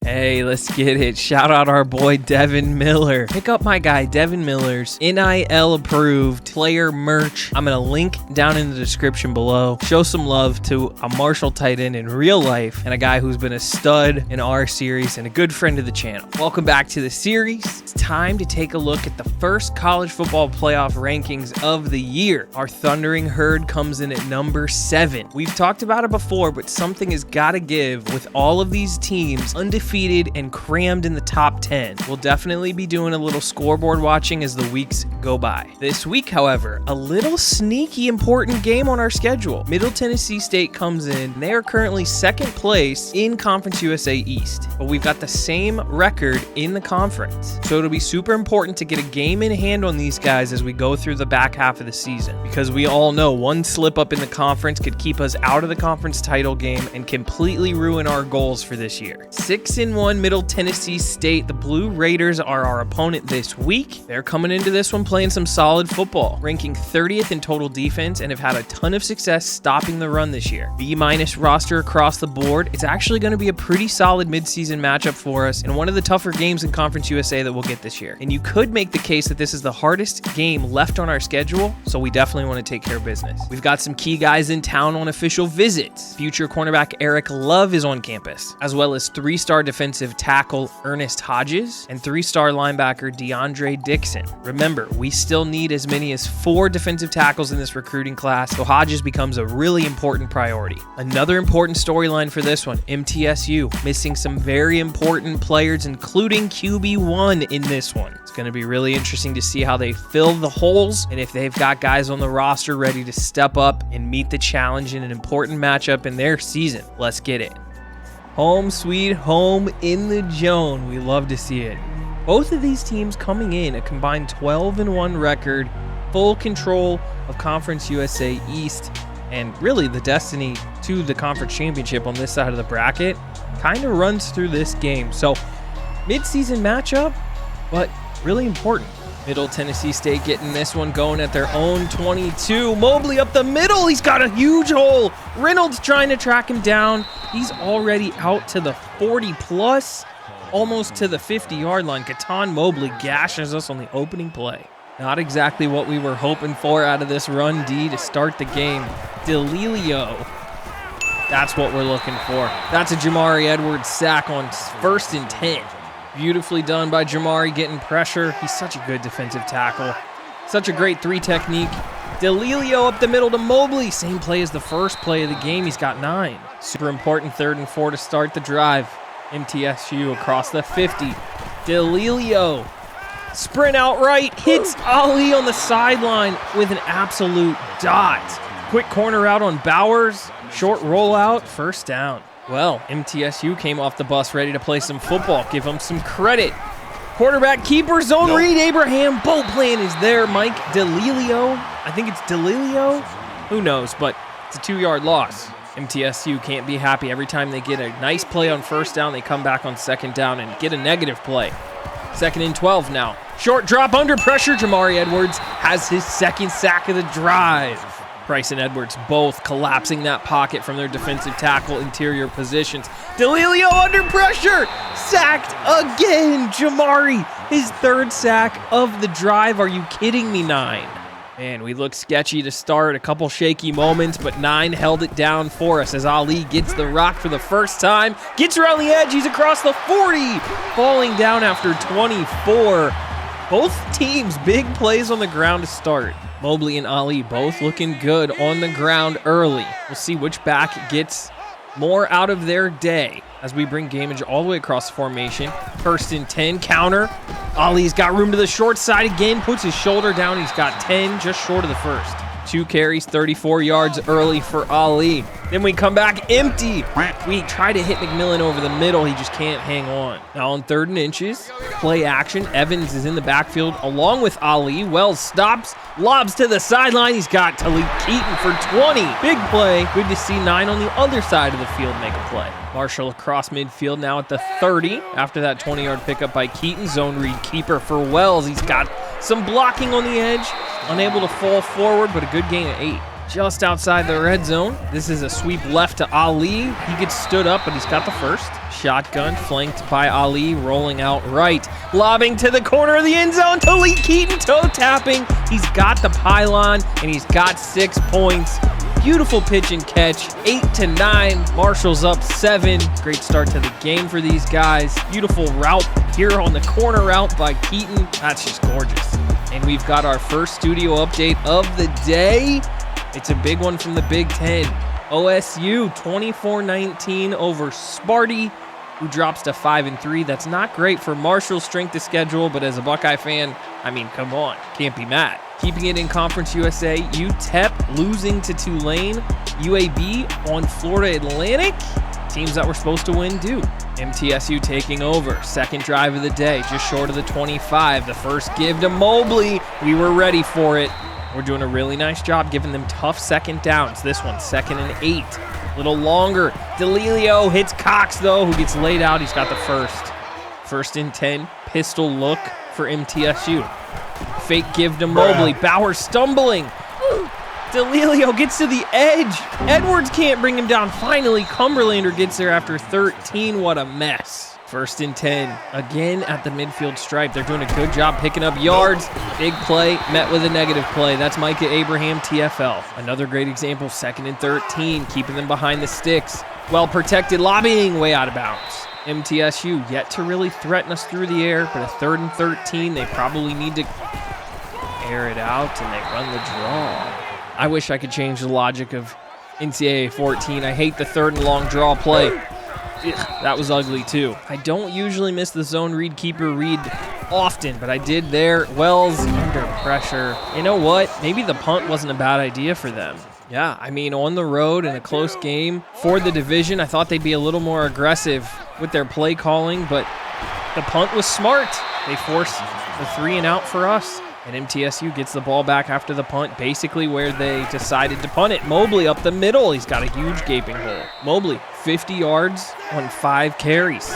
Hey, let's get it. Shout out our boy Devin Miller. Pick up my guy Devin Miller's NIL approved player merch. I'm going to link down in the description below. Show some love to a Marshall tight end in real life and a guy who's been a stud in our series and a good friend of the channel. Welcome back to the series. It's time to take a look at the first college football playoff rankings of the year. Our Thundering Herd comes in at number 7. We've talked about it before, but something has got to give with all of these teams undefeated and crammed in the top 10. We'll definitely be doing a little scoreboard watching as the weeks go by. This week, however, a little sneaky important game on our schedule. Middle Tennessee State comes in. They are currently second place in Conference USA East, but we've got the same record in the conference. So it'll be super important to get a game in hand on these guys as we go through the back half of the season, because we all know one slip up in the conference could keep us out of the conference title game and completely ruin our goals for this year. 6-1 Middle Tennessee State. The Blue Raiders are our opponent this week. They're coming into this one playing some solid football, ranking 30th in total defense and have had a ton of success stopping the run this year. B- roster across the board. It's actually going to be a pretty solid midseason matchup for us and one of the tougher games in Conference USA that we'll get this year. And you could make the case that this is the hardest game left on our schedule, so we definitely want to take care of business. We've got some key guys in town on official visits. Future cornerback Eric Love is on campus, as well as 3-star defensive tackle Ernest Hodges and 3-star linebacker DeAndre Dixon. Remember, we still need as many as 4 defensive tackles in this recruiting class, so Hodges becomes a really important priority. Another important storyline for this one, MTSU missing some very important players, including QB1 in this one. It's going to be really interesting to see how they fill the holes and if they've got guys on the roster ready to step up and meet the challenge in an important matchup in their season. Let's get it. Home sweet home in the Joan. We love to see it. Both of these teams coming in a combined 12-1 record, full control of Conference USA East, and really the destiny to the conference championship on this side of the bracket kind of runs through this game. So mid-season matchup, but really important. Middle Tennessee State getting this one going at their own 22. Mobley up the middle. He's got a huge hole. Reynolds trying to track him down. He's already out to the 40+, almost to the 50-yard line. Katon Mobley gashes us on the opening play. Not exactly what we were hoping for out of this run D to start the game. DeLilio. That's what we're looking for. That's a Jamari Edwards sack on 1st and 10. Beautifully done by Jamari, getting pressure. He's such a good defensive tackle. Such a great 3 technique. DeLilio up the middle to Mobley. Same play as the first play of the game. He's got 9. Super important 3rd and 4 to start the drive. MTSU across the 50. DeLilio. Sprint out right. Hits Ali on the sideline with an absolute dot. Quick corner out on Bowers. Short rollout. 1st down. Well, MTSU came off the bus ready to play some football. Give them some credit. Quarterback keeper, zone read, Abraham. Boat plan is there. Mike DeLilio. I think it's DeLilio. Who knows, but it's a 2-yard loss. MTSU can't be happy. Every time they get a nice play on 1st down, they come back on 2nd down and get a negative play. 2nd and 12 now. Short drop under pressure. Jamari Edwards has his 2nd sack of the drive. Price and Edwards both collapsing that pocket from their defensive tackle interior positions. DeLilio under pressure. Sacked again. Jamari, his 3rd sack of the drive. Are you kidding me, 9? Man, we look sketchy to start. A couple shaky moments, but 9 held it down for us as Ali gets the rock for the first time. Gets around the edge. He's across the 40. Falling down after 24. Both teams, big plays on the ground to start. Mobley and Ali both looking good on the ground early. We'll see which back gets more out of their day as we bring Gamage all the way across the formation. 1st and 10, counter. Ali's got room to the short side again, puts his shoulder down. He's got 10, just short of the 1st. 2 carries, 34 yards early for Ali. Then we come back empty. We try to hit McMillan over the middle. He just can't hang on. Now on 3rd and inches, play action. Evans is in the backfield along with Ali. Wells stops, lobs to the sideline. He's got Talik Keaton for 20. Big play. Good to see 9 on the other side of the field make a play. Marshall across midfield now at the 30 after that 20-yard pickup by Keaton. Zone read keeper for Wells. He's got some blocking on the edge. Unable to fall forward, but a good gain of 8. just outside the red zone. This is a sweep left to Ali. He gets stood up, but he's got the first. Shotgun flanked by Ali, rolling out right. Lobbing to the corner of the end zone. Talik Keaton toe tapping. He's got the pylon, and he's got 6 points. Beautiful pitch and catch, 8-9. Marshall's up 7. Great start to the game for these guys. Beautiful route here on the corner route by Keaton. That's just gorgeous. And we've got our first studio update of the day. It's a big one from the Big Ten. OSU 24-19 over Sparty, who drops to 5-3. That's not great for Marshall's strength of schedule, but as a Buckeye fan, I mean, come on, can't be mad. Keeping it in Conference USA, UTEP losing to Tulane, UAB on Florida Atlantic. Teams that were supposed to win do. MTSU taking over. Second drive of the day, just short of the 25. The first give to Mobley. We were ready for it. We're doing a really nice job giving them tough second downs. This one, 2nd and 8. A little longer. DeLilio hits Cox, though, who gets laid out. He's got the first. 1st and 10. Pistol look for MTSU. Fake give to Mobley. Bauer stumbling. DeLilio gets to the edge. Edwards can't bring him down. Finally, Cumberlander gets there after 13. What a mess. 1st and 10. Again at the midfield stripe. They're doing a good job picking up yards. Big play met with a negative play. That's Micah Abraham, TFL. Another great example, 2nd and 13. Keeping them behind the sticks. Well protected, lobbying way out of bounds. MTSU yet to really threaten us through the air, but a 3rd and 13. They probably need to air it out, and they run the draw. I wish I could change the logic of NCAA 14. I hate the 3rd and long draw play. Ugh, that was ugly too. I don't usually miss the zone read keeper read often, but I did there. Wells under pressure. You know what? Maybe the punt wasn't a bad idea for them. Yeah, I mean, on the road in a close game for the division, I thought they'd be a little more aggressive with their play calling, but the punt was smart. They forced the 3 and out for us. And MTSU gets the ball back after the punt, basically where they decided to punt it. Mobley up the middle. He's got a huge gaping hole. Mobley, 50 yards on 5 carries.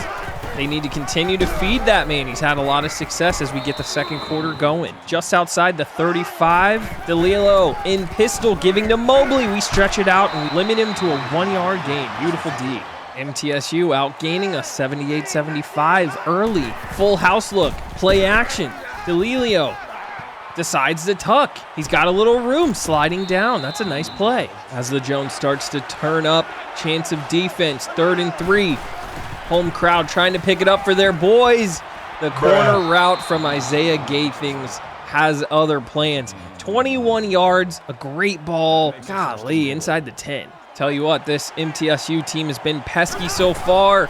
They need to continue to feed that man. He's had a lot of success as we get the second quarter going. Just outside the 35, DeLillo in pistol giving to Mobley. We stretch it out and we limit him to a 1-yard gain. Beautiful D. MTSU outgaining us 78-75 early. Full house look. Play action. DeLillo decides to tuck. He's got a little room sliding down. That's a nice play. As the Jones starts to turn up, chance of defense, 3rd and 3. Home crowd trying to pick it up for their boys. The corner route from Isaiah Gathings has other plans. 21 yards, a great ball. Golly, inside the 10. Tell you what, this MTSU team has been pesky so far.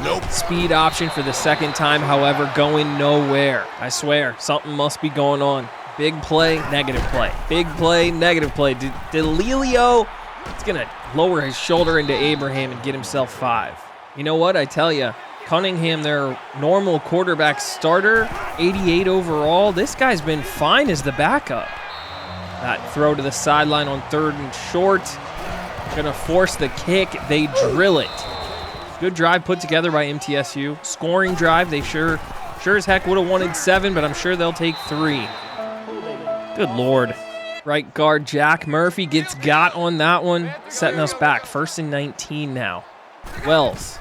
Nope. Speed option for the second time, however, going nowhere. I swear, something must be going on. Big play, negative play. Big play, negative play. DeLilio is going to lower his shoulder into Abraham and get himself 5. You know what? I tell you, Cunningham, their normal quarterback starter, 88 overall. This guy's been fine as the backup. That throw to the sideline on 3rd and short. Going to force the kick. They drill it. Good drive put together by MTSU. Scoring drive. They sure as heck would have wanted 7, but I'm sure they'll take 3. Good Lord. Right guard Jack Murphy gets got on that one, setting us back. 1st and 19 now. Wells.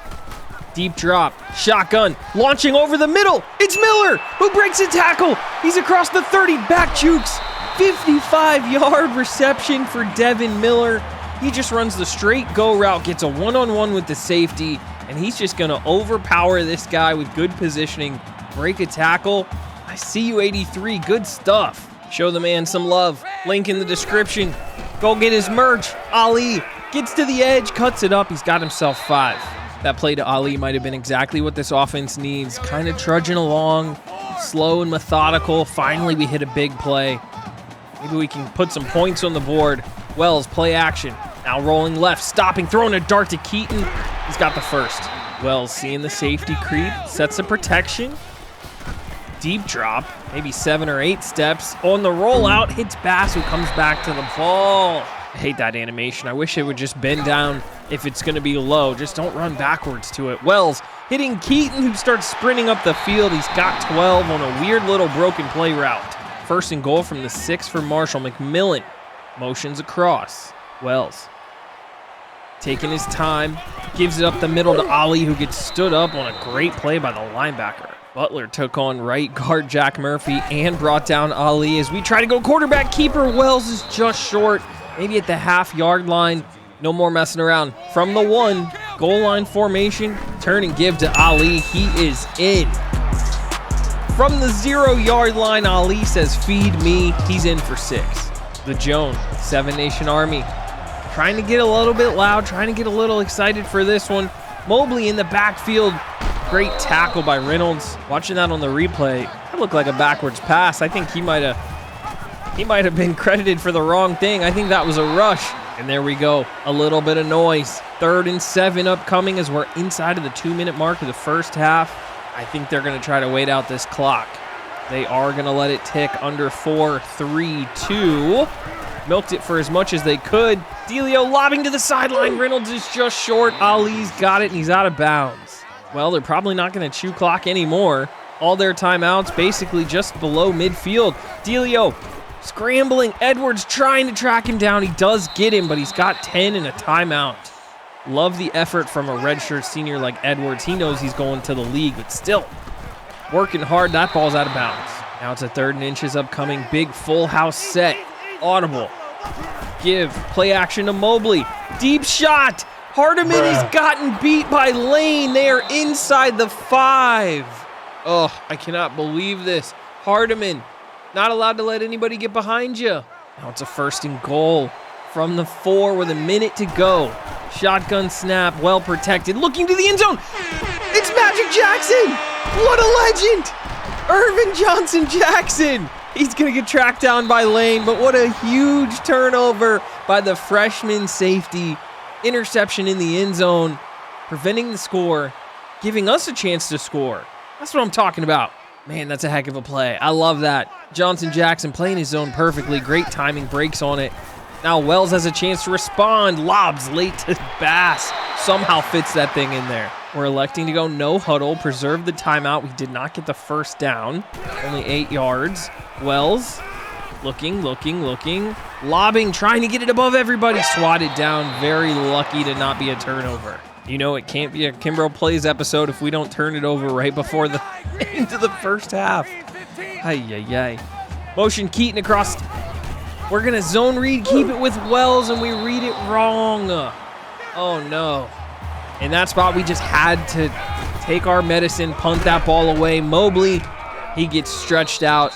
Deep drop. Shotgun. Launching over the middle. It's Miller who breaks a tackle. He's across the 30. Back jukes. 55-yard reception for Devin Miller. He just runs the straight go route, gets a one-on-one with the safety, and he's just going to overpower this guy with good positioning. Break a tackle. I see you, 83. Good stuff. Show the man some love. Link in the description. Go get his merch. Ali gets to the edge, cuts it up. He's got himself 5. That play to Ali might have been exactly what this offense needs. Kind of trudging along, slow and methodical. Finally, we hit a big play. Maybe we can put some points on the board. Wells, play action. Now rolling left, stopping, throwing a dart to Keaton. He's got the first. Wells seeing the safety creep, sets a protection. Deep drop, maybe 7 or 8 steps. On the rollout, hits Bass, who comes back to the ball. I hate that animation. I wish it would just bend down if it's going to be low. Just don't run backwards to it. Wells hitting Keaton, who starts sprinting up the field. He's got 12 on a weird little broken play route. 1st and goal from the 6 for Marshall. McMillan Motions across. Wells taking his time, gives it up the middle to Ali, who gets stood up on a great play by the linebacker. Butler took on right guard Jack Murphy and brought down Ali as we try to go quarterback keeper. Wells is just short, maybe at the half-yard line. No more messing around. From the 1, goal line formation, turn and give to Ali. He is in. From the 0-yard line, Ali says, feed me. He's in for 6. The Jones, 7 Nation Army, trying to get a little bit loud, trying to get a little excited for this one. Mobley in the backfield. Great tackle by Reynolds. Watching that on the replay, that looked like a backwards pass. I think he might have been credited for the wrong thing. I think that was a rush. And there we go. A little bit of noise. 3rd and 7 upcoming as we're inside of the 2-minute mark of the first half. I think they're going to try to wait out this clock. They are going to let it tick under 4, 3, 2. Milked it for as much as they could. Delio lobbing to the sideline. Reynolds is just short. Ali's got it, and he's out of bounds. Well, they're probably not going to chew clock anymore. All their timeouts basically just below midfield. Delio scrambling. Edwards trying to track him down. He does get him, but he's got 10 and a timeout. Love the effort from a redshirt senior like Edwards. He knows he's going to the league, but still working hard. That ball's out of bounds. Now it's a 3rd and inches upcoming. Big full house set. Audible. Give. Play action to Mobley. Deep shot. Hardiman has gotten beat by Lane. They are inside the 5. Oh, I cannot believe this. Hardiman, not allowed to let anybody get behind you. Now it's a 1st and goal from the 4 with a minute to go. Shotgun snap, well protected. Looking to the end zone. It's Magic Jackson. What a legend. Irvin Johnson Jackson. He's going to get tracked down by Lane, but what a huge turnover by the freshman safety. Interception in the end zone, preventing the score, giving us a chance to score. That's what I'm talking about. Man, that's a heck of a play. I love that. Johnson Jackson playing his zone perfectly. Great timing, breaks on it. Now Wells has a chance to respond. Lobs late to Bass. Somehow fits that thing in there. We're electing to go no huddle, preserve the timeout. We did not get the first down. Only 8 yards. Wells looking. Lobbing, trying to get it above everybody. Swatted down. Very lucky to not be a turnover. You know it can't be a Kimbroplays episode if we don't turn it over right before the end of the first half. Ay. Motion Keaton across. We're going to zone read, keep it with Wells, and we read it wrong. Oh, no. In that spot, we just had to take our medicine, punt that ball away. Mobley, he gets stretched out.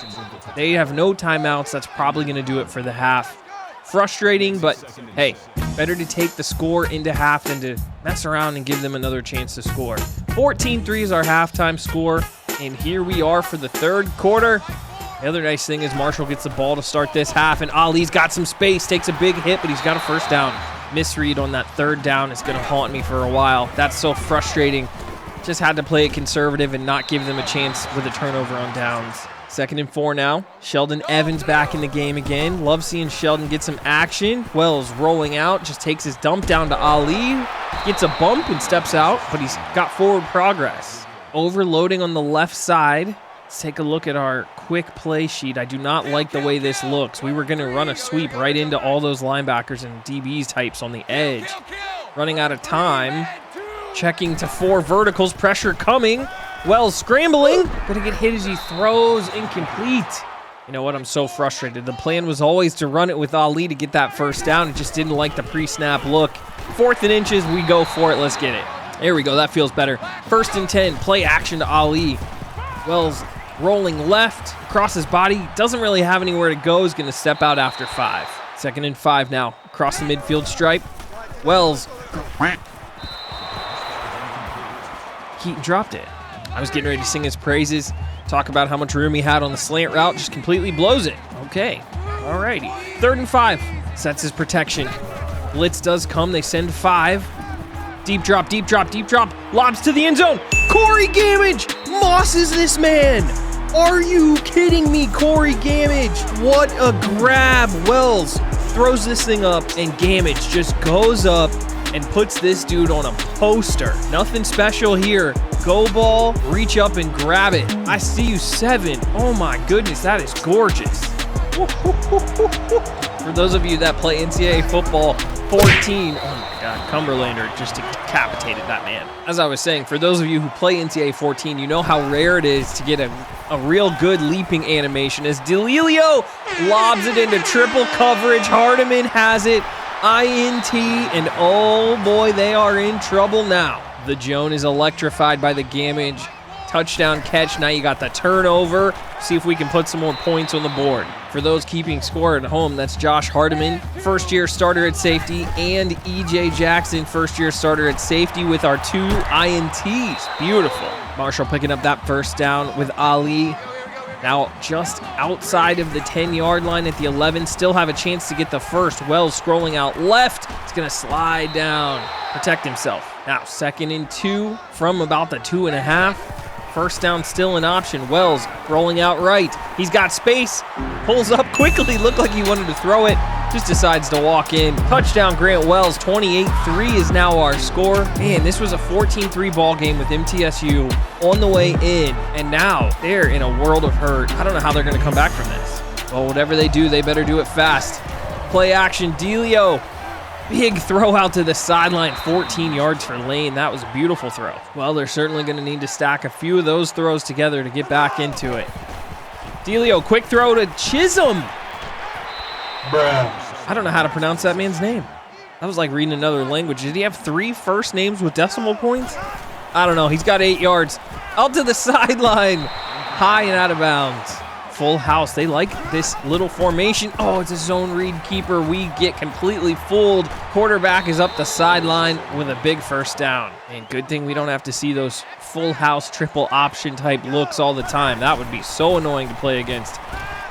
They have no timeouts. That's probably going to do it for the half. Frustrating, but hey, better to take the score into half than to mess around and give them another chance to score. 14-3 is our halftime score, and here we are for the 3rd quarter. The other nice thing is Marshall gets the ball to start this half, and Ali's got some space, takes a big hit, but he's got a first down. Misread on that 3rd down is going to haunt me for a while. That's so frustrating. Just had to play it conservative and not give them a chance with a turnover on downs. 2nd and 4 now. Sheldon Evans back in the game again. Love seeing Sheldon get some action. Wells rolling out, just takes his dump down to Ali. Gets a bump and steps out, but he's got forward progress. Overloading on the left side. Let's take a look at our quick play sheet. I do not like the way this looks. We were going to run a sweep right into all those linebackers and DBs types on the edge. Running out of time. Checking to 4 verticals. Pressure coming. Wells scrambling. Gonna get hit as he throws. Incomplete. You know what? I'm so frustrated. The plan was always to run it with Ali to get that first down. It just didn't like the pre-snap look. 4th and inches. We go for it. Let's get it. There we go. That feels better. 1st and 10. Play action to Ali. Wells rolling left, across his body, doesn't really have anywhere to go, is going to step out after 5. 2nd and 5 now, across the midfield stripe. Wells. Keaton dropped it. I was getting ready to sing his praises, talk about how much room he had on the slant route, just completely blows it. Okay, alrighty. 3rd and 5, sets his protection. Blitz does come, they send 5. Deep drop, lobs to the end zone. Corey Gamage mosses this man. Are you kidding me, Corey Gamage? What a grab. Wells throws this thing up, and Gamage just goes up and puts this dude on a poster. Nothing special here. Go ball, reach up and grab it. I see you 7. Oh my goodness, that is gorgeous. For those of you that play NCAA football 14, oh my God, Cumberlander just decapitated that man. As I was saying, for those of you who play NCAA 14, you know how rare it is to get a real good leaping animation as Delilio lobs it into triple coverage. Hardiman has it, INT, and oh boy, they are in trouble now. The Joan is electrified by the damage. Touchdown catch. Now you got the turnover. See if we can put some more points on the board. For those keeping score at home, that's Josh Hardiman, first-year starter at safety, and EJ Jackson, first-year starter at safety with our 2 INTs. Beautiful. Marshall picking up that first down with Ali. Now just outside of the 10-yard line at the 11. Still have a chance to get the first. Wells scrolling out left. It's going to slide down. Protect himself. Now 2nd and 2 from about the 2.5. First down still an option. Wells rolling out right. He's got space. Pulls up quickly. Looked like he wanted to throw it. Just decides to walk in. Touchdown Grant Wells. 28-3 is now our score. Man, this was a 14-3 ball game with MTSU on the way in. And now they're in a world of hurt. I don't know how they're going to come back from this. Well, whatever they do, they better do it fast. Play action. Delio. Big throw out to the sideline, 14 yards for Lane. That was a beautiful throw. Well, they're certainly going to need to stack a few of those throws together to get back into it. Delio, quick throw to Chisholm. I don't know how to pronounce that man's name. That was like reading another language. Did he have 3 first names with decimal points? I don't know. He's got 8 yards. Out to the sideline. High and out of bounds. Full house. They like this little formation. Oh, it's a zone read keeper. We get completely fooled. Quarterback is up the sideline with a big first down. And good thing we don't have to see those full house triple option type looks all the time. That would be so annoying to play against.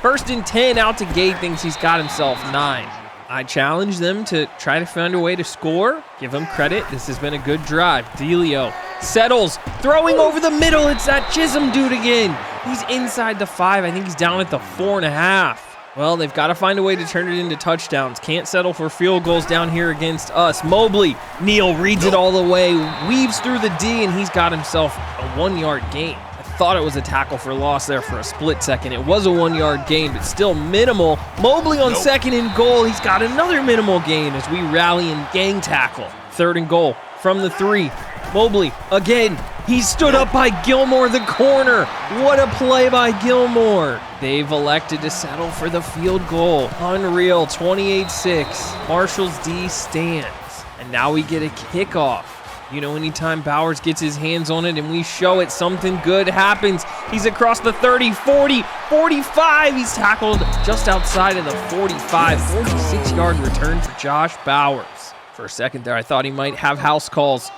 1st and 10 out to Gate, thinks he's got himself 9. I challenge them to try to find a way to score. Give them credit. This has been a good drive. Delio settles, throwing over the middle. It's that Chisholm dude again. He's inside the 5. I think he's down at the 4.5. Well, they've got to find a way to turn it into touchdowns. Can't settle for field goals down here against us. Mobley, Neal reads it all the way, weaves through the D, and he's got himself a 1-yard gain. Thought it was a tackle for loss there for a split second. It was a 1-yard gain, but still minimal. Mobley on 2nd and goal. He's got another minimal gain as we rally and gang tackle. 3rd and goal from the 3. Mobley again. He stood up by Gilmore, the corner. What a play by Gilmore. They've elected to settle for the field goal. Unreal, 28-6. Marshall's D stands. And now we get a kickoff. You know, anytime Bowers gets his hands on it and we show it, something good happens. He's across the 30, 40, 45. He's tackled just outside of the 45. 46-yard return for Josh Bowers. For a second there, I thought he might have house calls.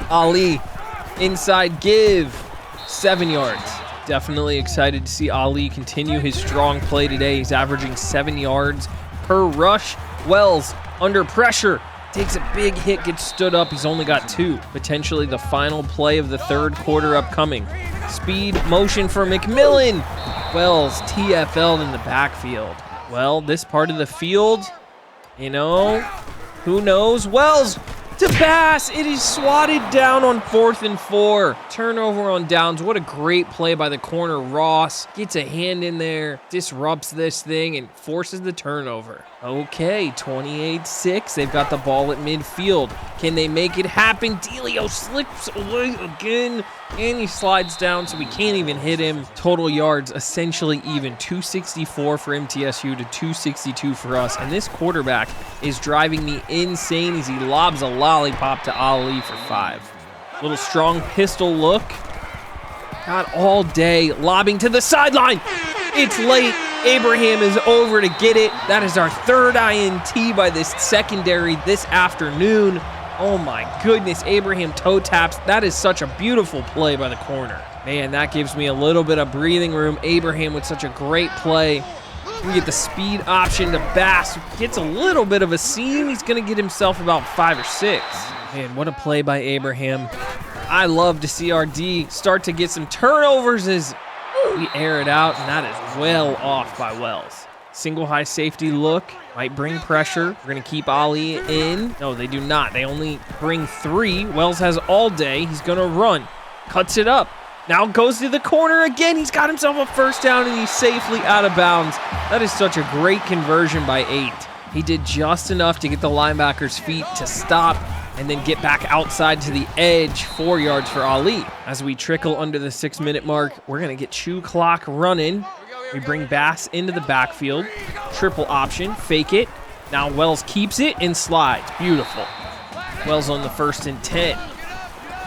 Ali, inside give, 7 yards. Definitely excited to see Ali continue his strong play today. He's averaging 7 yards per rush. Wells under pressure. Takes a big hit, gets stood up. He's only got 2. Potentially the final play of the 3rd quarter upcoming. Speed motion for McMillan. Wells TFL'd in the backfield. Well, this part of the field, you know, who knows? Wells to Bass. It is swatted down on 4th and 4. Turnover on downs. What a great play by the corner. Ross gets a hand in there, disrupts this thing, and forces the turnover. Okay, 28-6. They've got the ball at midfield. Can they make it happen? Delio slips away again, and he slides down, so we can't even hit him. Total yards essentially even. 264 for MTSU to 262 for us. And this quarterback is driving me insane as he lobs a lollipop to Ali for 5. Little strong pistol look. Got all day, lobbing to the sideline. It's late. Abraham is over to get it. That is our 3rd INT by this secondary this afternoon. Oh my goodness, Abraham toe taps. That is such a beautiful play by the corner. Man, that gives me a little bit of breathing room. Abraham with such a great play. We get the speed option to Bass. Gets a little bit of a seam. He's going to get himself about 5 or 6. Man, what a play by Abraham. I love to see our D start to get some turnovers as we air it out, and that is well off by Wells. Single high safety look. Might bring pressure. We're going to keep Ali in. No, they do not. They only bring 3. Wells has all day. He's going to run. Cuts it up. Now goes to the corner again. He's got himself a first down, and he's safely out of bounds. That is such a great conversion by 8. He did just enough to get the linebacker's feet to stop and then get back outside to the edge, 4 yards for Ali. As we trickle under the 6-minute mark, we're going to get chew clock running. We bring Bass into the backfield. Triple option, fake it. Now Wells keeps it and slides. Beautiful. Wells on the 1st and 10.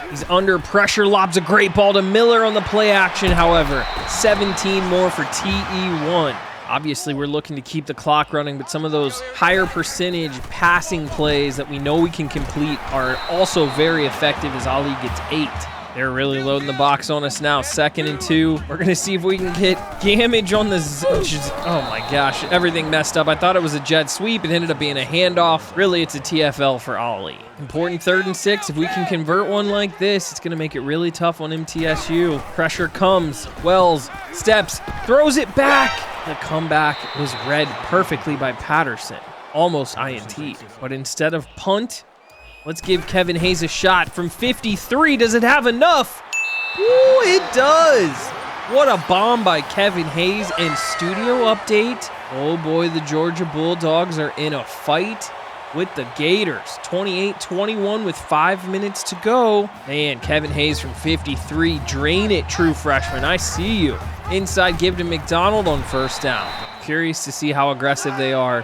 He's under pressure, lobs a great ball to Miller on the play action, however. 17 more for TE1. Obviously, we're looking to keep the clock running, but some of those higher percentage passing plays that we know we can complete are also very effective as Ali gets 8. They're really loading the box on us now. 2nd and 2. We're going to see if we can get damage on the... Oh my gosh, everything messed up. I thought it was a jet sweep. It ended up being a handoff. Really, it's a TFL for Ali. Important 3rd and 6. If we can convert one like this, it's going to make it really tough on MTSU. Pressure comes. Wells steps, throws it back. The comeback was read perfectly by Patterson. Almost INT. But instead of punt... let's give Kevin Hayes a shot from 53. Does it have enough? Ooh, it does. What a bomb by Kevin Hayes. And studio update. Oh boy, the Georgia Bulldogs are in a fight with the Gators. 28-21 with 5 minutes to go. Man, Kevin Hayes from 53. Drain it, true freshman. I see you. Inside give to McDonald on 1st down. Curious to see how aggressive they are.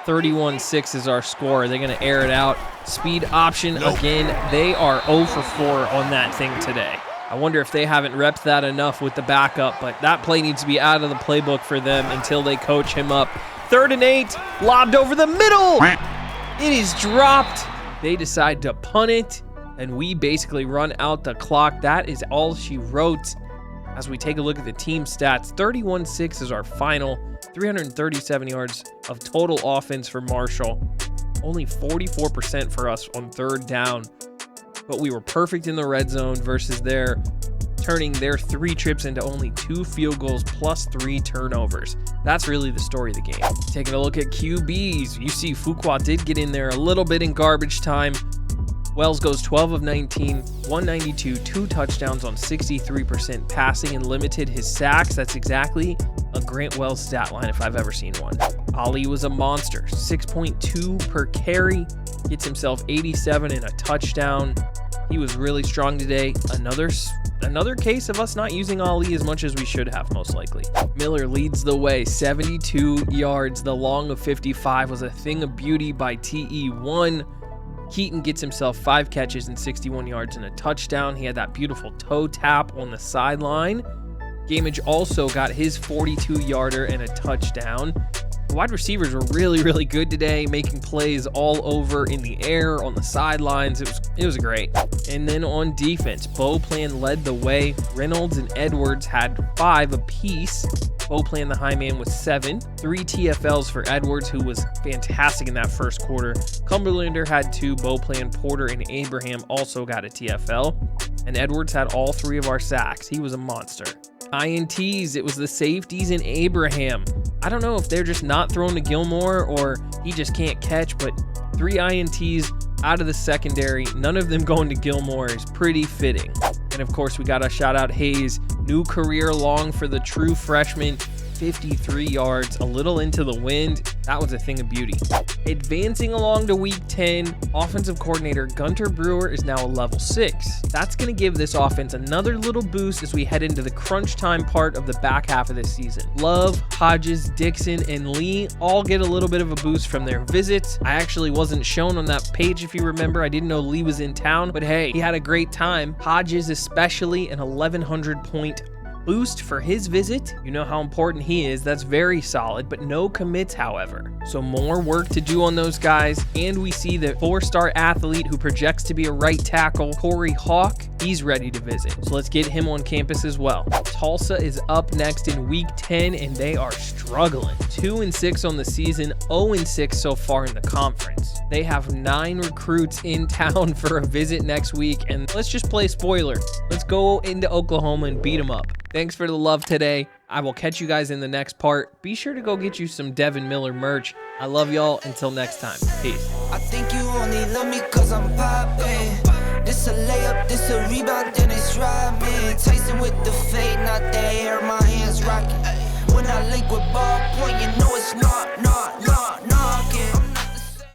31-6 is our score. Are they going to air it out? Speed option again. They are 0 for 4 on that thing today. I wonder if they haven't repped that enough with the backup, but that play needs to be out of the playbook for them until they coach him up. 3rd and 8, lobbed over the middle. It is dropped. They decide to punt it, and we basically run out the clock. That is all she wrote. As we take a look at the team stats, 31-6 is our final. 337 yards of total offense for Marshall. Only 44% for us on 3rd down. But we were perfect in the red zone versus turning their 3 trips into only 2 field goals plus 3 turnovers. That's really the story of the game. Taking a look at QBs, you see Fuqua did get in there a little bit in garbage time. Wells goes 12 of 19, 192, 2 touchdowns on 63% passing and limited his sacks. That's exactly a Grant Wells stat line if I've ever seen one. Ali was a monster, 6.2 per carry, gets himself 87 and a touchdown. He was really strong today. Another case of us not using Ali as much as we should have, most likely. Miller leads the way, 72 yards. The long of 55 was a thing of beauty by TE1. Keaton gets himself 5 catches and 61 yards and a touchdown. He had that beautiful toe tap on the sideline. Gamage also got his 42-yarder and a touchdown. The wide receivers were really, really good today, making plays all over in the air, on the sidelines. It was great. And then on defense, Beauplan led the way. Reynolds and Edwards had 5 apiece. Beauplan, the high man, was 7. 3 TFLs for Edwards, who was fantastic in that first quarter. Cumberlander had 2. Beauplan, Porter, and Abraham also got a TFL. And Edwards had all 3 of our sacks. He was a monster. INTs, it was the safeties and Abraham. I don't know if they're just not thrown to Gilmore or he just can't catch, but 3 INTs out of the secondary, none of them going to Gilmore is pretty fitting. And of course, we got to shout out Hayes, new career long for the true freshman, 53 yards, a little into the wind. That was a thing of beauty. Advancing along to week 10, offensive coordinator Gunter Brewer is now a level 6. That's going to give this offense another little boost as we head into the crunch time part of the back half of this season. Love, Hodges, Dixon, and Lee all get a little bit of a boost from their visits. I actually wasn't shown on that page, if you remember. I didn't know Lee was in town, but hey, he had a great time. Hodges especially an 1,100 point boost for his visit. You know how important he is. That's very solid, but no commits, however. So more work to do on those guys. And we see the 4-star athlete who projects to be a right tackle, Corey Hawk. He's ready to visit. So let's get him on campus as well. Tulsa is up next in week 10, and they are struggling. 2-6 on the season, 0-6 so far in the conference. They have 9 recruits in town for a visit next week, and let's just play spoiler. Let's go into Oklahoma and beat them up. Thanks for the love today. I will catch you guys in the next part. Be sure to go get you some Devin Miller merch. I love y'all. Until next time. Peace. I think you only love me 'cause I'm poppin'. This a layup, this a rebound, then it's right, man. Tyson with the fade, not the air, my hands rocking. When I link with ball point, you know it's not knocking.